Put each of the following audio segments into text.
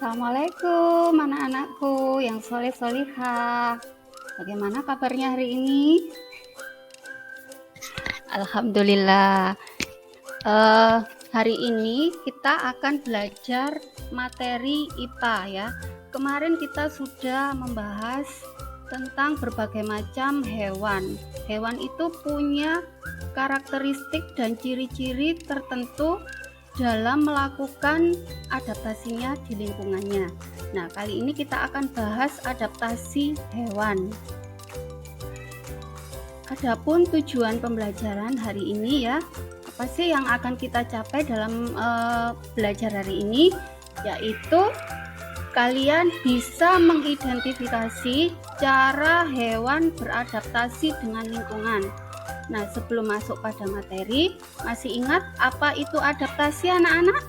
Assalamualaikum anak-anakku yang soleh-solihah. Bagaimana kabarnya hari ini? Alhamdulillah. Hari ini kita akan belajar materi IPA ya. Kemarin kita sudah membahas tentang berbagai macam hewan. Hewan itu punya karakteristik dan ciri-ciri tertentu dalam melakukan adaptasinya di lingkungannya. Nah, kali ini kita akan bahas adaptasi hewan. Adapun tujuan pembelajaran hari ini ya, apa sih yang akan kita capai dalam belajar hari ini? Yaitu kalian bisa mengidentifikasi cara hewan beradaptasi dengan lingkungan. Nah, sebelum masuk pada materi, masih ingat apa itu adaptasi anak-anak?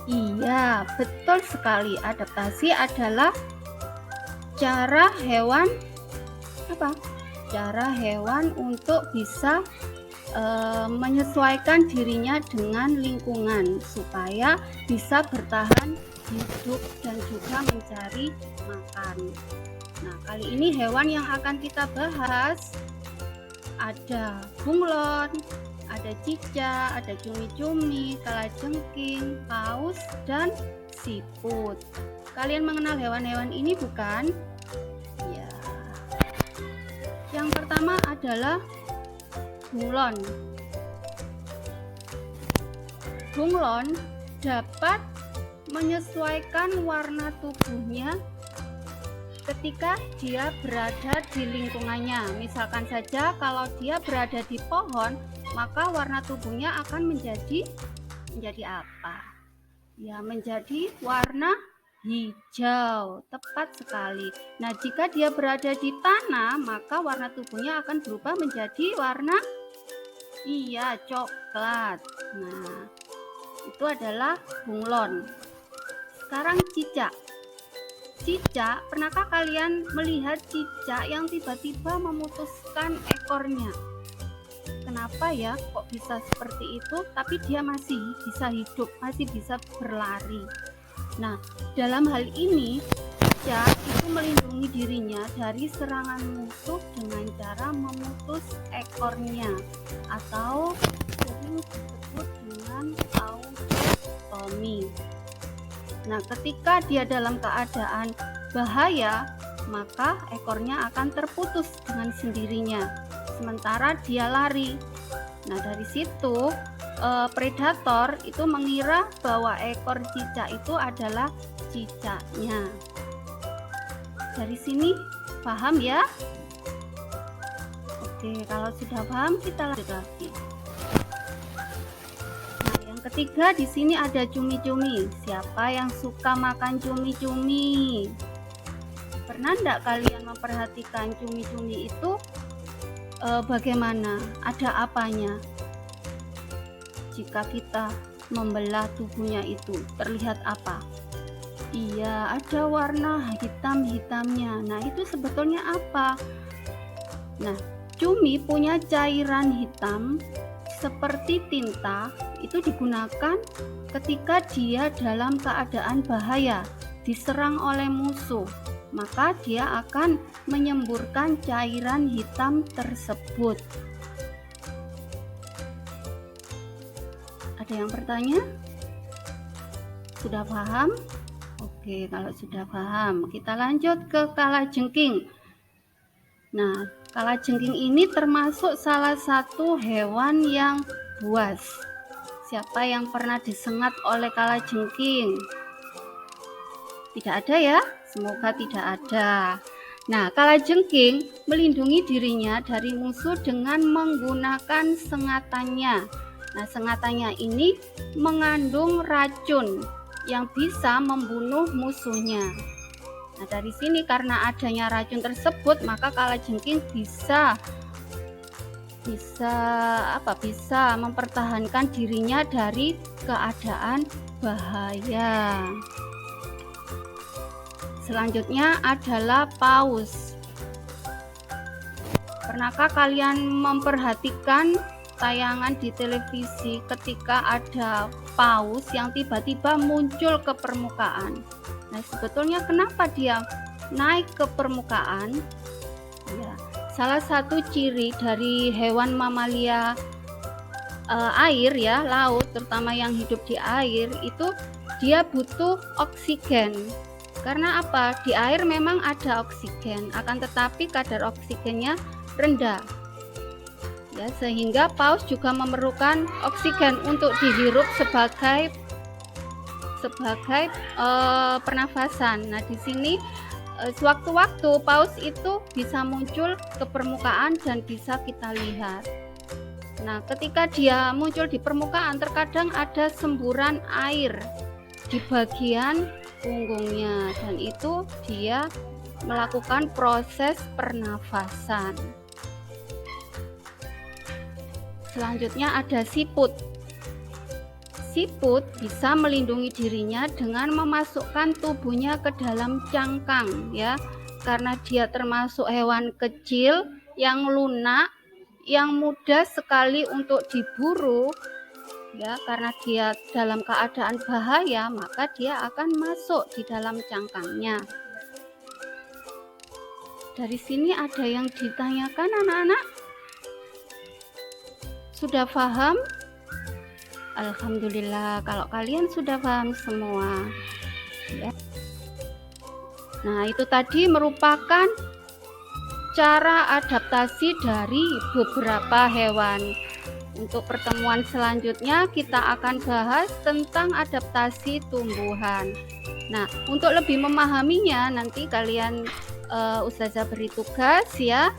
Iya, betul sekali. Adaptasi adalah cara hewan Cara hewan untuk bisa menyesuaikan dirinya dengan lingkungan supaya bisa bertahan hidup dan juga mencari makan. Nah, kali ini hewan yang akan kita bahas ada bunglon, ada cicak, ada cumi-cumi, kalajengking, paus, dan siput. Kalian mengenal hewan-hewan ini bukan? Ya. Yang pertama adalah bunglon. Bunglon dapat menyesuaikan warna tubuhnya ketika dia berada di lingkungannya. Misalkan saja kalau dia berada di pohon, maka warna tubuhnya akan menjadi apa? Ya, menjadi warna hijau. Tepat sekali. Nah, jika dia berada di tanah, maka warna tubuhnya akan berubah menjadi warna coklat. Nah, itu adalah bunglon. Sekarang cicak. Cicak, pernahkah kalian melihat cicak yang tiba-tiba memutuskan ekornya? Kenapa ya kok bisa seperti itu, tapi dia masih bisa hidup, masih bisa berlari? Nah, dalam hal ini cicak itu melindungi dirinya dari serangan musuh dengan cara memutus ekornya atau sering disebut dengan autotomi. Nah, ketika dia dalam keadaan bahaya, maka ekornya akan terputus dengan sendirinya, sementara dia lari. Nah, dari situ predator itu mengira bahwa ekor cicak itu adalah cicaknya. Dari sini paham ya? Oke, kalau sudah paham kita lanjut lagi. Ketiga, di sini ada cumi-cumi. Siapa yang suka makan cumi-cumi? Pernah enggak kalian memperhatikan cumi-cumi itu bagaimana? Ada apanya? Jika kita membelah tubuhnya itu, terlihat apa? Iya, ada warna hitam-hitamnya. Nah, itu sebetulnya apa? Nah, cumi punya cairan hitam seperti tinta, itu digunakan ketika dia dalam keadaan bahaya, diserang oleh musuh, maka dia akan menyemburkan cairan hitam tersebut. Ada yang bertanya? Sudah paham? Oke, kalau sudah paham, kita lanjut ke kalajengking. Nah, kalajengking ini termasuk salah satu hewan yang buas. Siapa yang pernah disengat oleh kalajengking? Tidak ada ya? Semoga tidak ada. Nah, kalajengking melindungi dirinya dari musuh dengan menggunakan sengatannya. Nah, sengatannya ini mengandung racun yang bisa membunuh musuhnya. Nah, dari sini karena adanya racun tersebut, maka kalajengking bisa mempertahankan dirinya dari keadaan bahaya. Selanjutnya adalah paus. Pernahkah kalian memperhatikan tayangan di televisi ketika ada paus yang tiba-tiba muncul ke permukaan. Nah, sebetulnya kenapa dia naik ke permukaan? Ya, salah satu ciri dari hewan mamalia air ya, laut, terutama yang hidup di air, itu dia butuh oksigen. Karena apa? Di air memang ada oksigen, akan tetapi kadar oksigennya rendah. Ya, sehingga paus juga memerlukan oksigen untuk dihirup sebagai pernafasan. Nah, di sini sewaktu-waktu paus itu bisa muncul ke permukaan dan bisa kita lihat. Nah, ketika dia muncul di permukaan, terkadang ada semburan air di bagian punggungnya, dan itu dia melakukan proses pernafasan. Selanjutnya ada siput. Siput bisa melindungi dirinya dengan memasukkan tubuhnya ke dalam cangkang ya, karena dia termasuk hewan kecil yang lunak, yang mudah sekali untuk diburu ya, karena dia dalam keadaan bahaya, maka dia akan masuk di dalam cangkangnya. Dari sini ada yang ditanyakan anak-anak? Sudah paham? Alhamdulillah kalau kalian sudah paham semua ya. Nah, itu tadi merupakan cara adaptasi dari beberapa hewan. Untuk pertemuan selanjutnya kita akan bahas tentang adaptasi tumbuhan. Nah, untuk lebih memahaminya nanti kalian Ustazah beri tugas ya.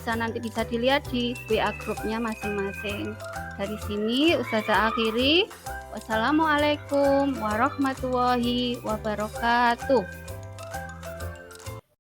Nanti bisa dilihat di WA grupnya masing-masing. Dari sini Ustazah akhiri. Wassalamualaikum warahmatullahi wabarakatuh.